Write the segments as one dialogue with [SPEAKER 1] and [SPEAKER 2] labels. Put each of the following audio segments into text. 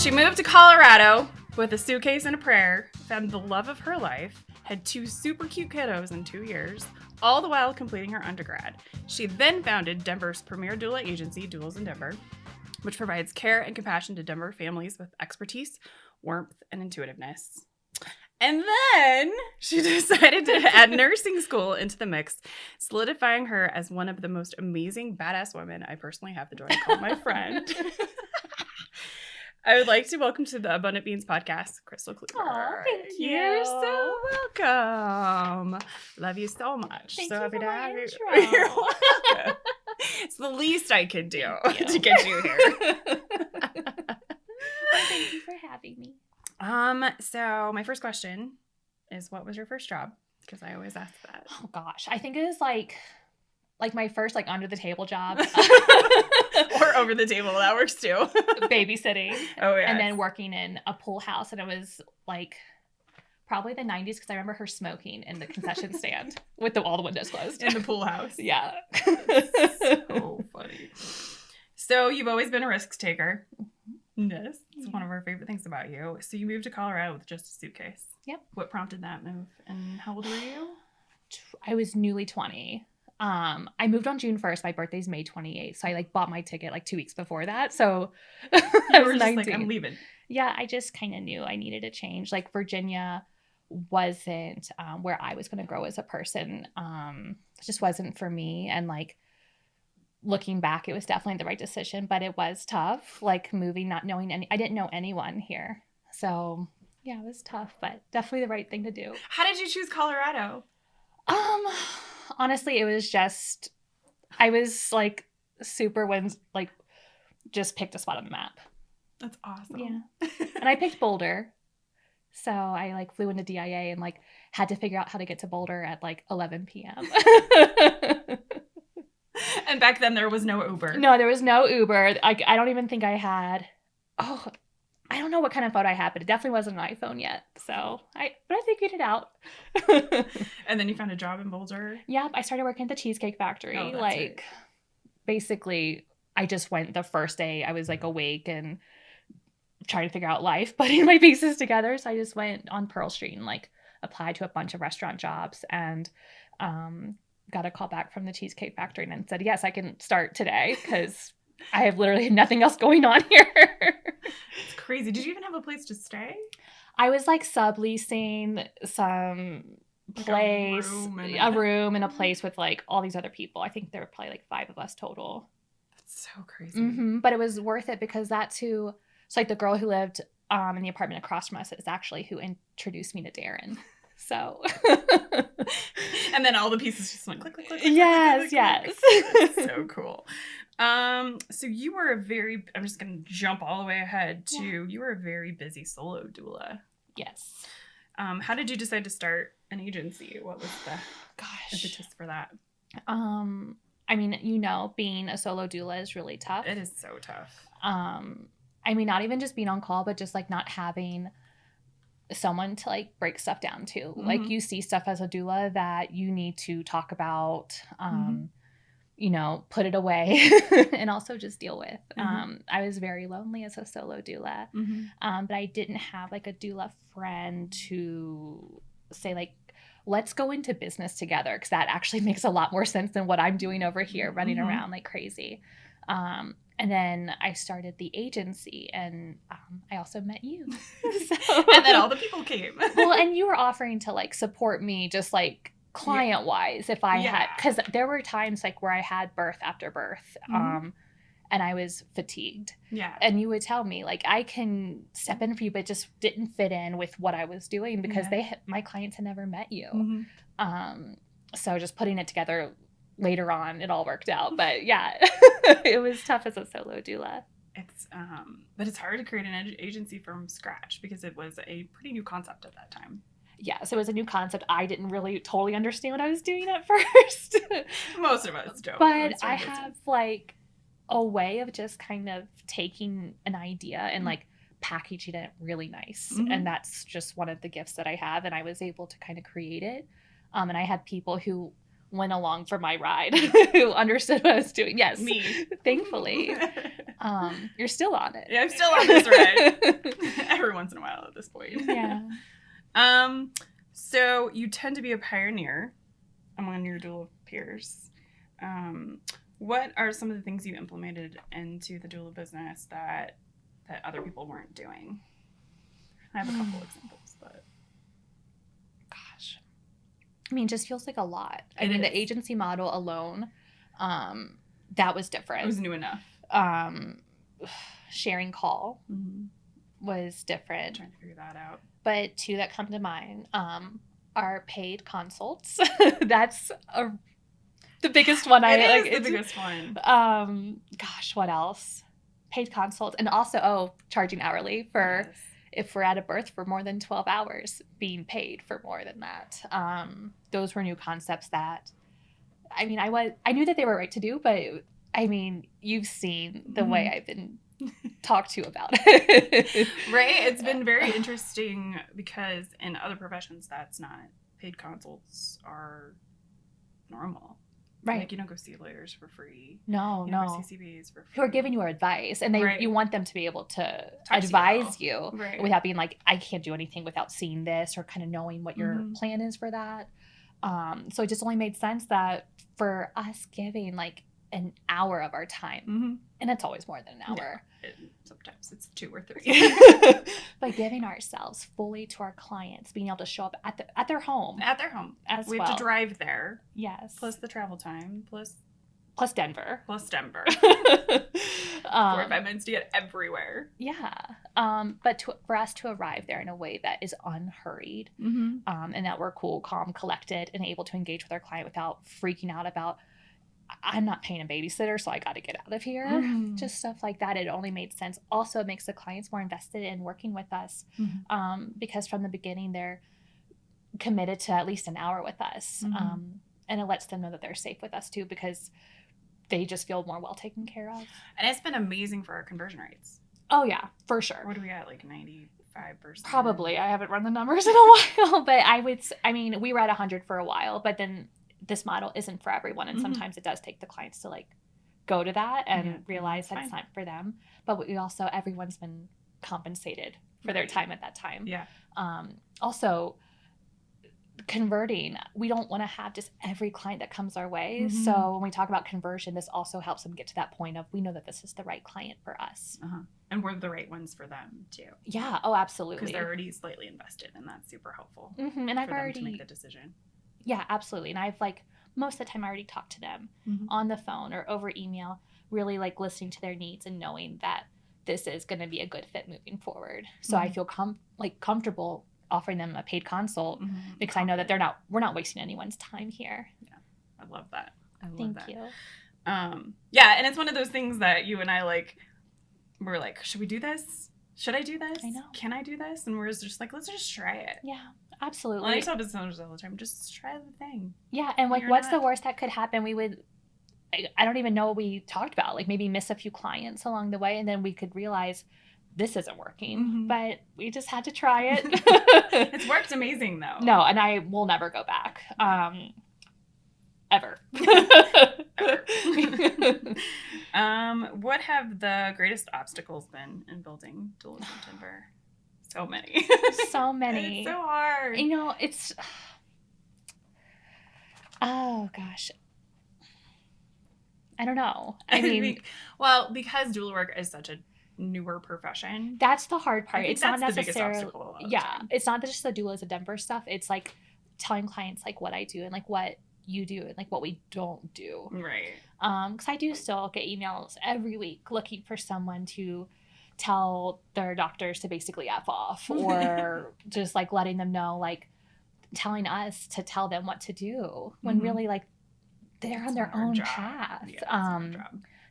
[SPEAKER 1] She moved to Colorado with a suitcase and a prayer, found the love of her life, had 2 super cute kiddos in 2 years, all the while completing her undergrad. She then founded Denver's premier doula agency, Doulas in Denver, which provides care and compassion to Denver families with expertise, warmth, and intuitiveness. And then she decided to add nursing school into the mix, solidifying her as one of the most amazing, badass women I personally have the joy to call my friend. I would like to welcome to the Abundant Beans podcast, Krystal Cleaver.
[SPEAKER 2] Oh, thank you.
[SPEAKER 1] You're so welcome. Love you so much.
[SPEAKER 2] Thank
[SPEAKER 1] so
[SPEAKER 2] you
[SPEAKER 1] happy
[SPEAKER 2] for
[SPEAKER 1] to
[SPEAKER 2] my
[SPEAKER 1] have
[SPEAKER 2] intro.
[SPEAKER 1] you. You're welcome. It's the least I could do to get you here.
[SPEAKER 2] Thank you for having me.
[SPEAKER 1] So my first question is, what was your first job? Because I always ask that.
[SPEAKER 2] Oh gosh, I think it was like my first under the table job.
[SPEAKER 1] Or over the table, that works too.
[SPEAKER 2] Babysitting.
[SPEAKER 1] Oh yeah.
[SPEAKER 2] And then working in a pool house, and it was like probably the 90s because I remember her smoking in the concession stand with all the windows closed.
[SPEAKER 1] In the pool house.
[SPEAKER 2] Yeah.
[SPEAKER 1] So funny. So you've always been a risk taker. Yes. It's one of our favorite things about you. So you moved to Colorado with just a suitcase.
[SPEAKER 2] Yep.
[SPEAKER 1] What prompted that move? And how old were you?
[SPEAKER 2] I was newly 20. I moved on June 1st. My birthday's May 28th. So I bought my ticket 2 weeks before that. So I was
[SPEAKER 1] just
[SPEAKER 2] 19.
[SPEAKER 1] I'm leaving.
[SPEAKER 2] Yeah, I just kind of knew I needed a change. Virginia wasn't where I was going to grow as a person. It just wasn't for me. And looking back, it was definitely the right decision, but it was tough. Moving, not knowing I didn't know anyone here. So yeah, it was tough, but definitely the right thing to do.
[SPEAKER 1] How did you choose Colorado?
[SPEAKER 2] Honestly, it was just, I was super just picked a spot on the map.
[SPEAKER 1] That's awesome.
[SPEAKER 2] Yeah. And I picked Boulder. So I flew into DIA and had to figure out how to get to Boulder at 11 p.m.
[SPEAKER 1] And back then there was no Uber.
[SPEAKER 2] No, there was no Uber. I don't even think I had, I don't know what kind of phone I had, but it definitely wasn't an iPhone yet. So I figured it out.
[SPEAKER 1] And then you found a job in Boulder?
[SPEAKER 2] Yeah, I started working at the Cheesecake Factory.
[SPEAKER 1] Oh, that's right.
[SPEAKER 2] Basically, I just went the first day. I was awake and trying to figure out life, putting my pieces together. So I just went on Pearl Street and applied to a bunch of restaurant jobs and got a call back from the Cheesecake Factory and said, yes, I can start today because I have literally nothing else going on here.
[SPEAKER 1] It's crazy. Did you even have a place to stay?
[SPEAKER 2] I was subleasing some place, a room and a place with all these other people. I think there were probably 5 of us total.
[SPEAKER 1] That's so crazy.
[SPEAKER 2] Mm-hmm. But it was worth it because that's who, so the girl who lived in the apartment across from us is actually who introduced me to Darren. So.
[SPEAKER 1] And then all the pieces just went click, click, click.
[SPEAKER 2] Yes,
[SPEAKER 1] click, click,
[SPEAKER 2] yes.
[SPEAKER 1] click. That's so cool. So you were I'm just going to jump all the way ahead to, you were a very busy solo doula.
[SPEAKER 2] Yes.
[SPEAKER 1] How did you decide to start an agency? What was the impetus for that?
[SPEAKER 2] Being a solo doula is really tough.
[SPEAKER 1] It is so tough.
[SPEAKER 2] Not even just being on call, but just not having someone to break stuff down to.
[SPEAKER 1] Mm-hmm.
[SPEAKER 2] You see stuff as a doula that you need to talk about, put it away and also just deal with.
[SPEAKER 1] Mm-hmm.
[SPEAKER 2] I was very lonely as a solo doula,
[SPEAKER 1] mm-hmm.
[SPEAKER 2] but I didn't have a doula friend to say let's go into business together, because that actually makes a lot more sense than what I'm doing over here running
[SPEAKER 1] mm-hmm.
[SPEAKER 2] around like crazy. And then I started the agency, and I also met you.
[SPEAKER 1] And then all the people came.
[SPEAKER 2] Well, and you were offering to support me just client wise if I had, because there were times where I had birth after birth,
[SPEAKER 1] mm-hmm.
[SPEAKER 2] and I was fatigued.
[SPEAKER 1] Yeah.
[SPEAKER 2] And you would tell me I can step in for you, but it just didn't fit in with what I was doing because my clients had never met you.
[SPEAKER 1] Mm-hmm.
[SPEAKER 2] So just putting it together later on, it all worked out. But yeah, it was tough as a solo doula.
[SPEAKER 1] It's but it's hard to create an agency from scratch because it was a pretty new concept at that time.
[SPEAKER 2] Yeah, so it was a new concept. I didn't really totally understand what I was doing at first.
[SPEAKER 1] Most of us don't.
[SPEAKER 2] But I have a way of just kind of taking an idea and packaging it really nice.
[SPEAKER 1] Mm-hmm.
[SPEAKER 2] And that's just one of the gifts that I have. And I was able to kind of create it. And I had people who went along for my ride who understood what I was doing. Yes.
[SPEAKER 1] Me.
[SPEAKER 2] Thankfully. You're still on it.
[SPEAKER 1] Yeah, I'm still on this ride. Every once in a while at this point.
[SPEAKER 2] Yeah.
[SPEAKER 1] So you tend to be a pioneer among your doula peers. What are some of the things you implemented into the doula business that other people weren't doing? I have a couple examples, but
[SPEAKER 2] gosh, I mean, it just feels like a lot. The agency model alone, that was different.
[SPEAKER 1] It was new enough.
[SPEAKER 2] Sharing call was different.
[SPEAKER 1] I'm trying to figure that out.
[SPEAKER 2] But two that come to mind are paid consults. That's the biggest one.
[SPEAKER 1] The biggest one.
[SPEAKER 2] Gosh, what else? Paid consults, and also charging hourly for if we're at a birth for more than 12 hours, being paid for more than that. Those were new concepts that, I knew that they were right to do, but you've seen the way I've been talked to about it.
[SPEAKER 1] Right? It's been very interesting because in other professions, that's not. Paid consults are normal.
[SPEAKER 2] Right.
[SPEAKER 1] Like, you don't go see lawyers for free.
[SPEAKER 2] No.
[SPEAKER 1] You don't go see CVs for free.
[SPEAKER 2] Who are giving you advice, and you want them to be able to advise you without being like, I can't do anything without seeing this or kind of knowing what your plan is for that. So it just only made sense that for us giving like an hour of our time, and it's always more than an hour.
[SPEAKER 1] Yeah. Sometimes it's 2 or 3.
[SPEAKER 2] But giving ourselves fully to our clients, being able to show up at their home.
[SPEAKER 1] At their home.
[SPEAKER 2] As
[SPEAKER 1] we have to drive there.
[SPEAKER 2] Yes.
[SPEAKER 1] Plus the travel time. Plus
[SPEAKER 2] Denver.
[SPEAKER 1] 4 or 5 minutes to get everywhere.
[SPEAKER 2] Yeah. But for us to arrive there in a way that is unhurried, and that we're cool, calm, collected, and able to engage with our client without freaking out about, I'm not paying a babysitter, so I got to get out of here. Just stuff like that. It only made sense. Also, it makes the clients more invested in working with us, because from the beginning, they're committed to at least an hour with us. And it lets them know that they're safe with us too, because they just feel more well taken care of.
[SPEAKER 1] And it's been amazing for our conversion rates.
[SPEAKER 2] Oh, yeah, for sure.
[SPEAKER 1] What are we at? Like 95%?
[SPEAKER 2] Probably. I haven't run the numbers in a while, but we were at 100 for a while, but then this model isn't for everyone, and sometimes it does take the clients to like go to that and realize that it's not for them. But we also, everyone's been compensated for their time at that time.
[SPEAKER 1] Yeah.
[SPEAKER 2] Also, converting, we don't want to have just every client that comes our way. So when we talk about conversion, this also helps them get to that point of, we know that this is the right client for us.
[SPEAKER 1] And we're the right ones for them too.
[SPEAKER 2] Yeah. Oh, absolutely.
[SPEAKER 1] Because they're already slightly invested, and that's super helpful.
[SPEAKER 2] And I've already
[SPEAKER 1] to make the decision.
[SPEAKER 2] Yeah, absolutely. And I've most of the time I already talked to them on the phone or over email, really listening to their needs and knowing that this is going to be a good fit moving forward. So I feel comfortable offering them a paid consult because I know that we're not wasting anyone's time here.
[SPEAKER 1] Yeah. I love that.
[SPEAKER 2] Thank you.
[SPEAKER 1] Yeah. And it's one of those things that you and I we're like, should we do this? Should I do this?
[SPEAKER 2] I know.
[SPEAKER 1] Can I do this? And we're just like, let's just try it.
[SPEAKER 2] Yeah. Absolutely.
[SPEAKER 1] Well, I tell business owners all the time, just try the thing.
[SPEAKER 2] Yeah, and what's the worst that could happen? We would, I don't even know what we talked about, maybe miss a few clients along the way, and then we could realize this isn't working, but we just had to try it.
[SPEAKER 1] It's worked amazing, though.
[SPEAKER 2] No, and I will never go back. Ever.
[SPEAKER 1] What have the greatest obstacles been in building Doulas in Denver? So many.
[SPEAKER 2] So many.
[SPEAKER 1] It's so hard.
[SPEAKER 2] It's... Oh, gosh. I don't know.
[SPEAKER 1] Well, because doula work is such a newer profession.
[SPEAKER 2] That's the hard part. It's
[SPEAKER 1] that's
[SPEAKER 2] not
[SPEAKER 1] the biggest
[SPEAKER 2] necessarily...
[SPEAKER 1] obstacle.
[SPEAKER 2] It's not just the Doulas of Denver stuff. It's telling clients what I do and what you do and what we don't do.
[SPEAKER 1] Right.
[SPEAKER 2] Because I do still get emails every week looking for someone to tell their doctors to basically F off, or just letting them know, telling us to tell them what to do when really they're on their own path.
[SPEAKER 1] Yeah,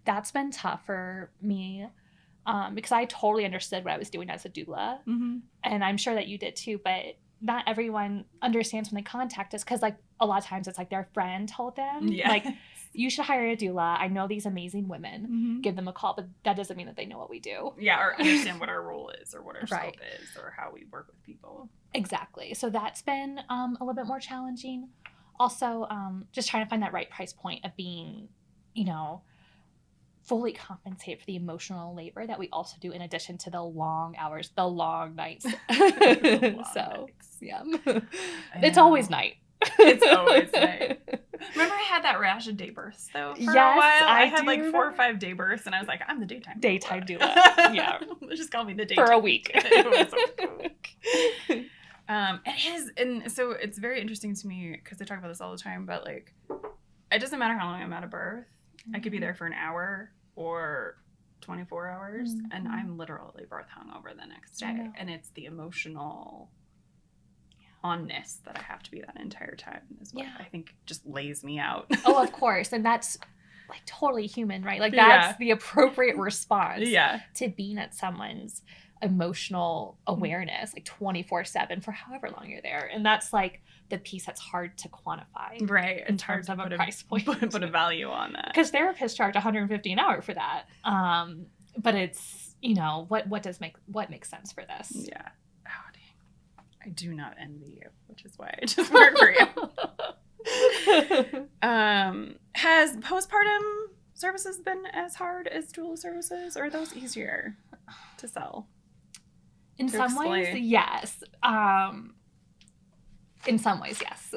[SPEAKER 2] that's been tough for me because I totally understood what I was doing as a doula, and I'm sure that you did too, but not everyone understands when they contact us, because a lot of times it's their friend told them you should hire a doula. I know these amazing women. Give them a call, but that doesn't mean that they know what we do.
[SPEAKER 1] Yeah, or understand what our role is, or what our scope is, or how we work with people.
[SPEAKER 2] Exactly. So that's been a little bit more challenging. Also, just trying to find that right price point of being, fully compensate for the emotional labor that we also do in addition to the long hours, the long nights. Yeah. It's always night.
[SPEAKER 1] It's always night. Remember I had that rash of day births though for a while? I had like 4 or 5 day births and I was like, I'm the daytime
[SPEAKER 2] doula. Yeah.
[SPEAKER 1] Just call me the daytime.
[SPEAKER 2] For a week.
[SPEAKER 1] It is, and so it's very interesting to me because I talk about this all the time, but like it doesn't matter how long I'm at a birth. I could be there for an hour or 24 hours and I'm literally birth hungover the next day. And it's the emotional onness that I have to be that entire time is what I think just lays me out.
[SPEAKER 2] Oh, of course. And that's like totally human, right? Like that's the appropriate response to being at someone's emotional awareness like 24/7 for however long you're there. And that's like the piece that's hard to quantify.
[SPEAKER 1] Right.
[SPEAKER 2] In terms of a price point.
[SPEAKER 1] Put a value on that.
[SPEAKER 2] Because therapists charge $150 an hour for that. But it's, you know, what makes sense for this?
[SPEAKER 1] Yeah. Oh, dang. I do not envy you, which is why I just work for you. Has postpartum services been as hard as doula services, or are those easier to sell?
[SPEAKER 2] In some ways, yes. In some ways, yes.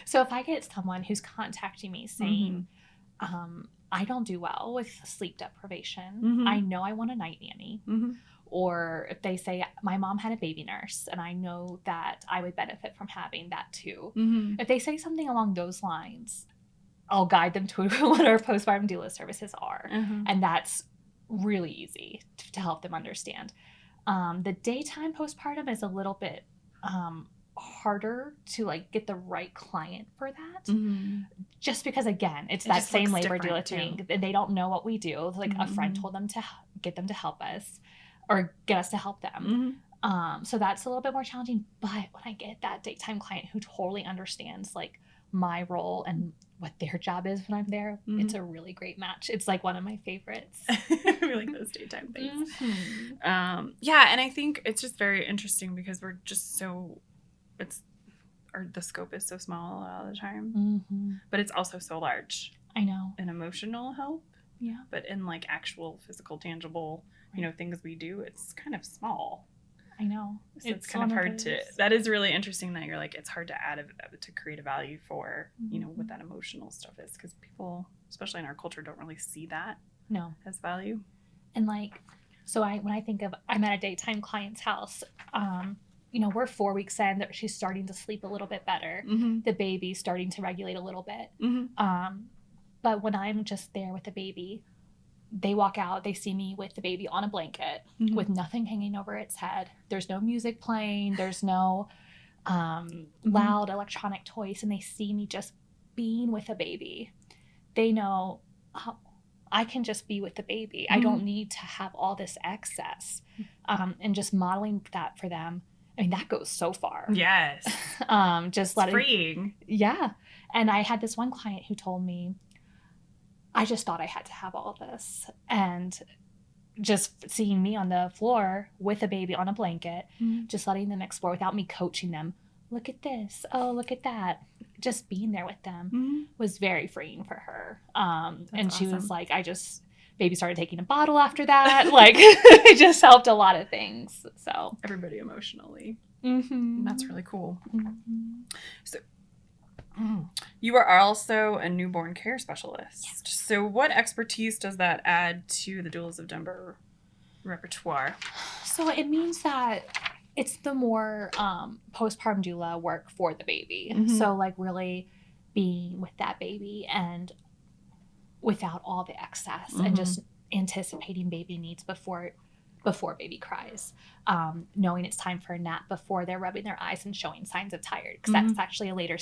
[SPEAKER 2] So if I get someone who's contacting me saying, I don't do well with sleep deprivation. I know I want a night nanny. Or if they say, my mom had a baby nurse and I know that I would benefit from having that too. If they say something along those lines, I'll guide them to what our postpartum doula services are. And that's really easy to help them understand. The daytime postpartum is a little bit harder to like get the right client for that. Just because again, it's that same labor doula thing. And they don't know what we do. Like a friend told them to get them to help us or get us to help them. So that's a little bit more challenging. But when I get that daytime client who totally understands like my role and what their job is when I'm there, it's a really great match. It's like one of my favorites.
[SPEAKER 1] We like those daytime things. Yeah, and I think it's just very interesting because we're just so, the scope is so small a lot of the time, but it's also so large.
[SPEAKER 2] I know.
[SPEAKER 1] In emotional help.
[SPEAKER 2] Yeah.
[SPEAKER 1] But in like actual physical, tangible, you know, things we do, it's kind of small.
[SPEAKER 2] I know.
[SPEAKER 1] So it's kind of hard to, that is really interesting that you're like, it's hard to add, to create a value for, you know, what that emotional stuff is. Because people, especially in our culture, don't really see that as value.
[SPEAKER 2] And like, so when I think of, I'm at a daytime client's house, you know, we're 4 weeks in, that she's starting to sleep a little bit better. The baby's starting to regulate a little bit. But when I'm just there with the baby, they walk out, they see me with the baby on a blanket with nothing hanging over its head. There's no music playing. There's no loud electronic toys. And they see me just being with a baby. They know, oh, I can just be with the baby. I don't need to have all this excess. And just modeling that for them, I mean, that goes so far.
[SPEAKER 1] Yes.
[SPEAKER 2] Just
[SPEAKER 1] it's freeing.
[SPEAKER 2] Yeah. And I had this one client who told me, I just thought I had to have all this. And just seeing me on the floor with a baby on a blanket, just letting them explore without me coaching them. Look at this. Oh, look at that. Just being there with them was very freeing for her. And she was like, baby started taking a bottle after that. Like, it just helped a lot of things. So
[SPEAKER 1] everybody emotionally. That's really cool. So you are also a newborn care specialist. Yeah. So what expertise does that add to the Doulas of Denver repertoire?
[SPEAKER 2] So it means that it's the more postpartum doula work for the baby. So like really being with that baby and without all the excess and just anticipating baby needs before baby cries, knowing it's time for a nap before they're rubbing their eyes and showing signs of tired, because that's actually a later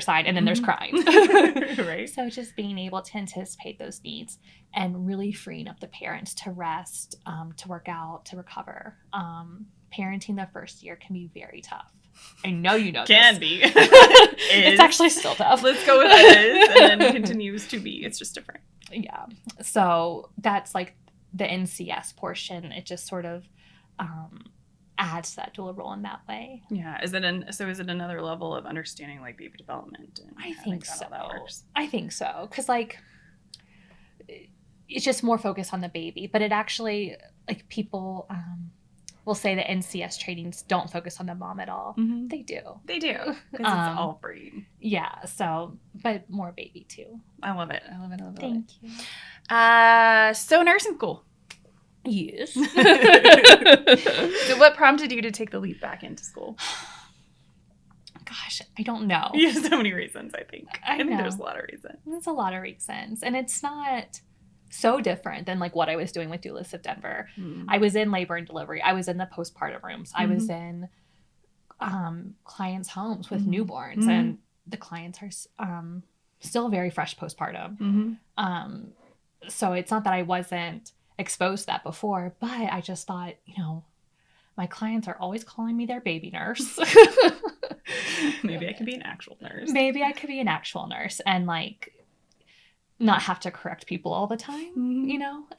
[SPEAKER 2] sign, and then there's crying.
[SPEAKER 1] Right.
[SPEAKER 2] So just being able to anticipate those needs and really freeing up the parents to rest, to work out, to recover. Parenting the first year can be very tough. I know you know
[SPEAKER 1] can
[SPEAKER 2] this.
[SPEAKER 1] Be.
[SPEAKER 2] It's actually still tough.
[SPEAKER 1] Let's go with is, and then continues to be. It's just different.
[SPEAKER 2] Yeah. So that's like the NCS portion. It just sort of adds to that doula role in that way.
[SPEAKER 1] Yeah. Is it another level of understanding like baby development? And
[SPEAKER 2] I think so. I think so. Because like it's just more focused on the baby. But it actually, like, people will say that NCS trainings don't focus on the mom at all.
[SPEAKER 1] Mm-hmm.
[SPEAKER 2] They do.
[SPEAKER 1] They do. Because it's all free.
[SPEAKER 2] Yeah. So, but more baby too.
[SPEAKER 1] I love it. I love it. I love it.
[SPEAKER 2] Thank you.
[SPEAKER 1] So nursing school.
[SPEAKER 2] Yes.
[SPEAKER 1] So what prompted you to take the leap back into school?
[SPEAKER 2] Gosh, I don't know.
[SPEAKER 1] You have so many reasons, I think.
[SPEAKER 2] I
[SPEAKER 1] think
[SPEAKER 2] know.
[SPEAKER 1] there's a lot of reasons.
[SPEAKER 2] There's a lot of reasons. And it's not so different than like what I was doing with Doulas of Denver. I was in labor and delivery. I was in the postpartum rooms. I was in clients' homes with newborns, and the clients are still very fresh postpartum. So it's not that I wasn't exposed to that before, but I just thought, my clients are always calling me their baby nurse.
[SPEAKER 1] Maybe I could be an actual nurse.
[SPEAKER 2] Maybe I could be an actual nurse and like not have to correct people all the time,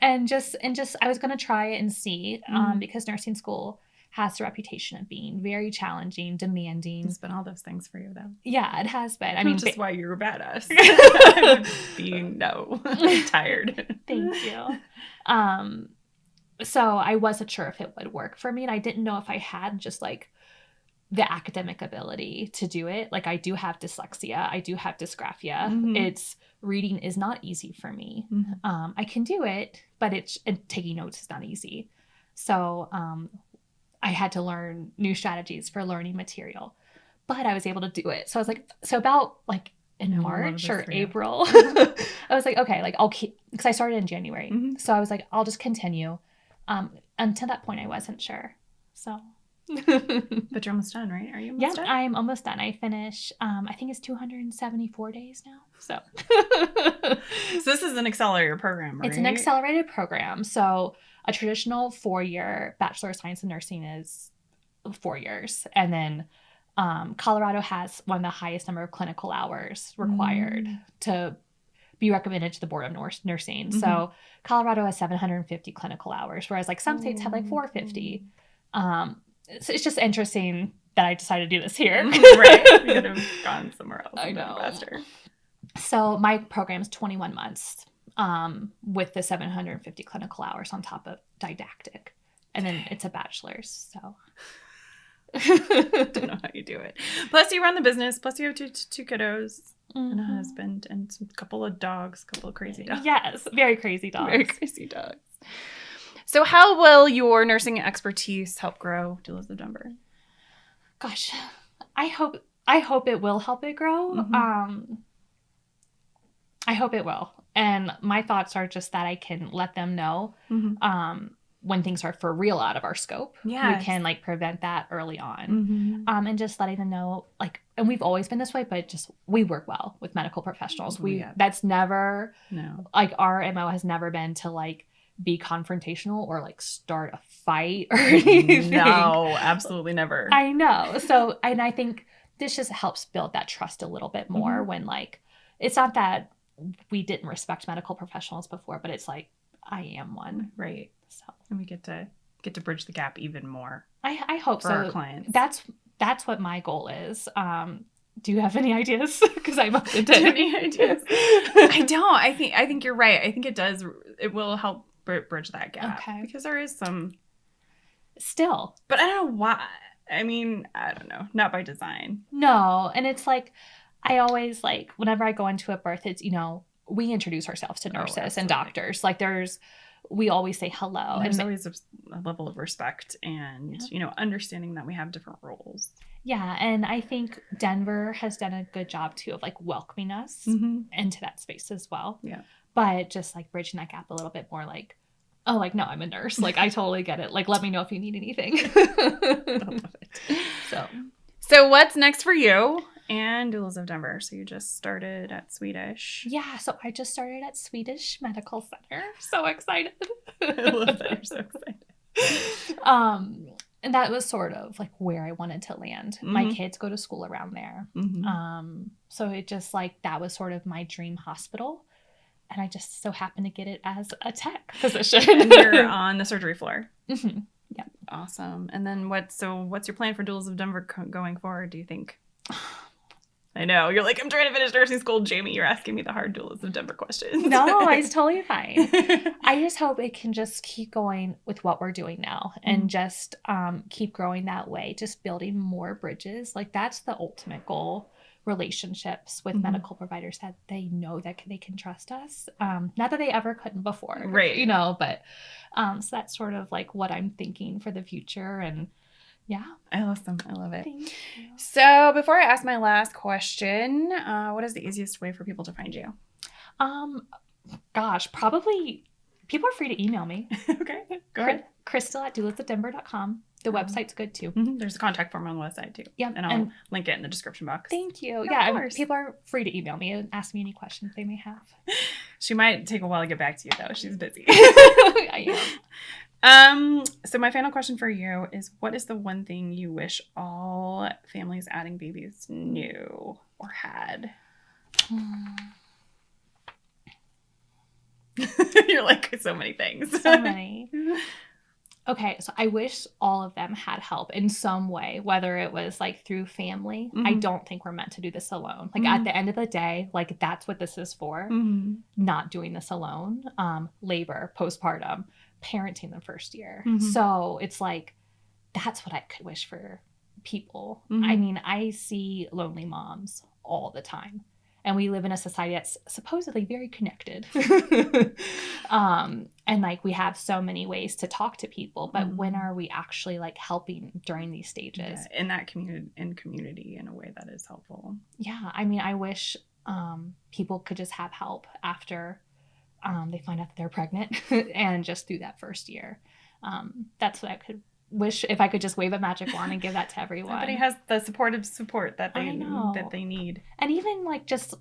[SPEAKER 2] and just I was going to try it and see, because nursing school has the reputation of being very challenging, demanding.
[SPEAKER 1] It's been all those things for you, though.
[SPEAKER 2] Yeah, it has been. I mean,
[SPEAKER 1] just why you're a badass. Tired.
[SPEAKER 2] Thank you. So I wasn't sure if it would work for me, and I didn't know if I had just like the academic ability to do it. Like, I do have dyslexia. I do have dysgraphia. Reading is not easy for me. I can do it, but taking notes is not easy. So I had to learn new strategies for learning material, but I was able to do it. So I was like, about like in March or April, I was like, okay, like I'll keep, because I started in January. So I was like, I'll just continue. Until that point, I wasn't sure. So.
[SPEAKER 1] But you're almost done, right? Are you almost done?
[SPEAKER 2] Yeah, I'm almost done. I finish, I think it's 274 days now. So
[SPEAKER 1] this is an accelerated program, right?
[SPEAKER 2] It's an accelerated program. So a traditional 4-year Bachelor of Science in Nursing is 4 years. And then Colorado has one of the highest number of clinical hours required to be recommended to the Board of Nursing. So Colorado has 750 clinical hours, whereas like some states have like 450. So it's just interesting that I decided to do this here.
[SPEAKER 1] Right. You could have gone somewhere else.
[SPEAKER 2] I know.
[SPEAKER 1] Faster.
[SPEAKER 2] So my program is 21 months with the 750 clinical hours on top of didactic. And then it's a bachelor's. So
[SPEAKER 1] don't know how you do it. Plus you run the business. Plus you have two kiddos and a husband and a couple of dogs, a couple of crazy dogs.
[SPEAKER 2] Yes. Very crazy dogs.
[SPEAKER 1] Very crazy dogs. So how will your nursing expertise help grow Doulas of Denver?
[SPEAKER 2] Gosh, I hope it will help it grow. I hope it will. And my thoughts are just that I can let them know when things are for real out of our scope.
[SPEAKER 1] Yes.
[SPEAKER 2] We can like prevent that early on. And just letting them know, like, and we've always been this way, but just we work well with medical professionals. That's never, like, our MO has never been to like be confrontational or like start a fight or anything.
[SPEAKER 1] No, absolutely never.
[SPEAKER 2] I know. So, and I think this just helps build that trust a little bit more when like, it's not that we didn't respect medical professionals before, but it's like, I am one.
[SPEAKER 1] Right.
[SPEAKER 2] So,
[SPEAKER 1] and we get to bridge the gap even more.
[SPEAKER 2] I hope
[SPEAKER 1] for
[SPEAKER 2] so.
[SPEAKER 1] Our clients.
[SPEAKER 2] That's what my goal is. Do you have any ideas? Because I'm open to
[SPEAKER 1] any ideas. I don't. I think you're right. I think it will help bridge that gap.
[SPEAKER 2] Okay.
[SPEAKER 1] Because there is some
[SPEAKER 2] still.
[SPEAKER 1] But I don't know why. I mean, I don't know. Not by design.
[SPEAKER 2] No. And it's like, I always like, whenever I go into a birth, it's, we introduce ourselves to nurses and doctors. Like we always say hello.
[SPEAKER 1] There's always a level of respect and, understanding that we have different roles.
[SPEAKER 2] Yeah. And I think Denver has done a good job too of like welcoming us into that space as well.
[SPEAKER 1] Yeah.
[SPEAKER 2] But just like bridging that gap a little bit more, like, oh, like, no, I'm a nurse. Like, I totally get it. Like, let me know if you need anything.
[SPEAKER 1] I love it. So what's next for you and Doulas of Denver? So you just started at Swedish.
[SPEAKER 2] Yeah. So I just started at Swedish Medical Center. So excited.
[SPEAKER 1] I love that you're so excited.
[SPEAKER 2] And that was sort of like where I wanted to land. My kids go to school around there. So it just like, that was sort of my dream hospital. And I just so happened to get it as a tech position.
[SPEAKER 1] And you're on the surgery floor.
[SPEAKER 2] Yeah.
[SPEAKER 1] Awesome. And then what's your plan for Doulas of Denver going forward, do you think? I know. You're like, I'm trying to finish nursing school. Jamie, you're asking me the hard Doulas of Denver questions.
[SPEAKER 2] No, it's totally fine. I just hope it can just keep going with what we're doing now and just keep growing that way, just building more bridges. Like that's the ultimate goal. Relationships with medical providers that they know that they can trust us. Not that they ever couldn't before,
[SPEAKER 1] right?
[SPEAKER 2] You know, but so that's sort of like what I'm thinking for the future. And yeah,
[SPEAKER 1] awesome. I love it.
[SPEAKER 2] Thank you.
[SPEAKER 1] So before I ask my last question, what is the easiest way for people to find you?
[SPEAKER 2] Gosh, probably people are free to email me.
[SPEAKER 1] Okay, go ahead.
[SPEAKER 2] Krystal@doulasofdenver.com. The website's good too.
[SPEAKER 1] There's a contact form on the website too.
[SPEAKER 2] Yeah,
[SPEAKER 1] and I'll link it in the description box.
[SPEAKER 2] Thank you.
[SPEAKER 1] Yeah, of course.
[SPEAKER 2] People are free to email me and ask me any questions they may have.
[SPEAKER 1] She might take a while to get back to you though. She's busy.
[SPEAKER 2] I am.
[SPEAKER 1] So my final question for you is, what is the one thing you wish all families adding babies knew or had? You're like, so many things.
[SPEAKER 2] So many. Okay, so I wish all of them had help in some way, whether it was like through family. I don't think we're meant to do this alone. Like at the end of the day, like that's what this is for. Not doing this alone. Labor, postpartum, parenting the first year. So it's like, that's what I could wish for people. I mean, I see lonely moms all the time. And we live in a society that's supposedly very connected. And like we have so many ways to talk to people, but when are we actually like helping during these stages?
[SPEAKER 1] Yeah, in that community in a way that is helpful.
[SPEAKER 2] Yeah. I mean, I wish people could just have help after they find out that they're pregnant and just through that first year. That's what I could wish, if I could just wave a magic wand and give that to everyone.
[SPEAKER 1] Everybody has the supportive support that they need.
[SPEAKER 2] And even like just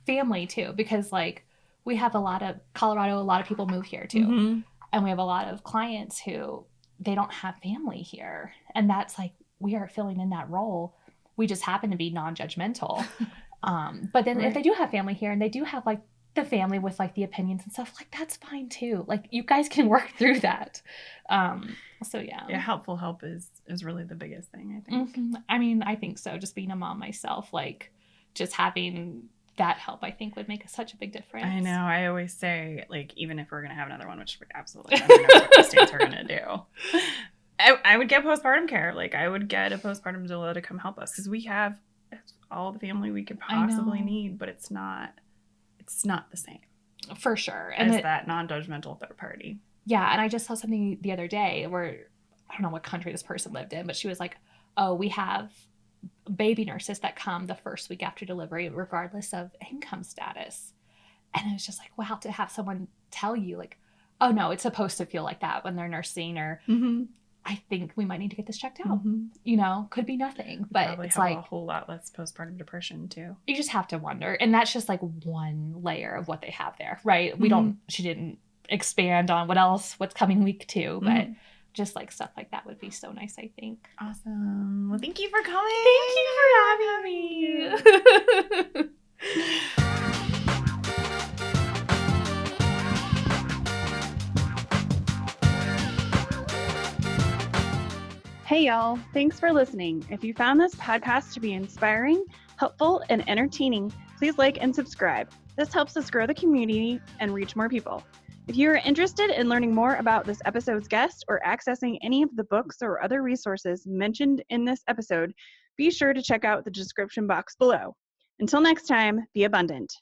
[SPEAKER 2] family too, because like we have a lot of Colorado, a lot of people move here too. And we have a lot of clients who they don't have family here. And that's like, we are filling in that role. We just happen to be non-judgmental. But then if they do have family here and they do have like the family with like the opinions and stuff, like that's fine too. Like you guys can work through that. So yeah,
[SPEAKER 1] helpful help is really the biggest thing, I think.
[SPEAKER 2] I mean, I think so. Just being a mom myself, like just having that help, I think would make such a big difference.
[SPEAKER 1] I know. I always say, like, even if we're gonna have another one, which we absolutely never know what the states are gonna do, I would get postpartum care. Like I would get a postpartum doula to come help us because we have all the family we could possibly need, but it's not the same
[SPEAKER 2] for sure
[SPEAKER 1] as that non-judgmental third party.
[SPEAKER 2] Yeah. And I just saw something the other day where I don't know what country this person lived in, but she was like, oh, we have baby nurses that come the first week after delivery regardless of income status. And it was just like, wow, to have someone tell you like, oh no, it's supposed to feel like that when they're nursing, or I think we might need to get this checked out. You know, could be nothing, but
[SPEAKER 1] probably
[SPEAKER 2] it's
[SPEAKER 1] have
[SPEAKER 2] like
[SPEAKER 1] a whole lot less postpartum depression too.
[SPEAKER 2] You just have to wonder. And that's just like one layer of what they have there, right? She didn't expand on what's coming week 2, but just like stuff like that would be so nice, I think.
[SPEAKER 1] Awesome. Well, thank you for coming.
[SPEAKER 2] Thank you for having me.
[SPEAKER 3] Hey y'all, thanks for listening. If you found this podcast to be inspiring, helpful, and entertaining, please like and subscribe. This helps us grow the community and reach more people. If you are interested in learning more about this episode's guest or accessing any of the books or other resources mentioned in this episode, be sure to check out the description box below. Until next time, be abundant.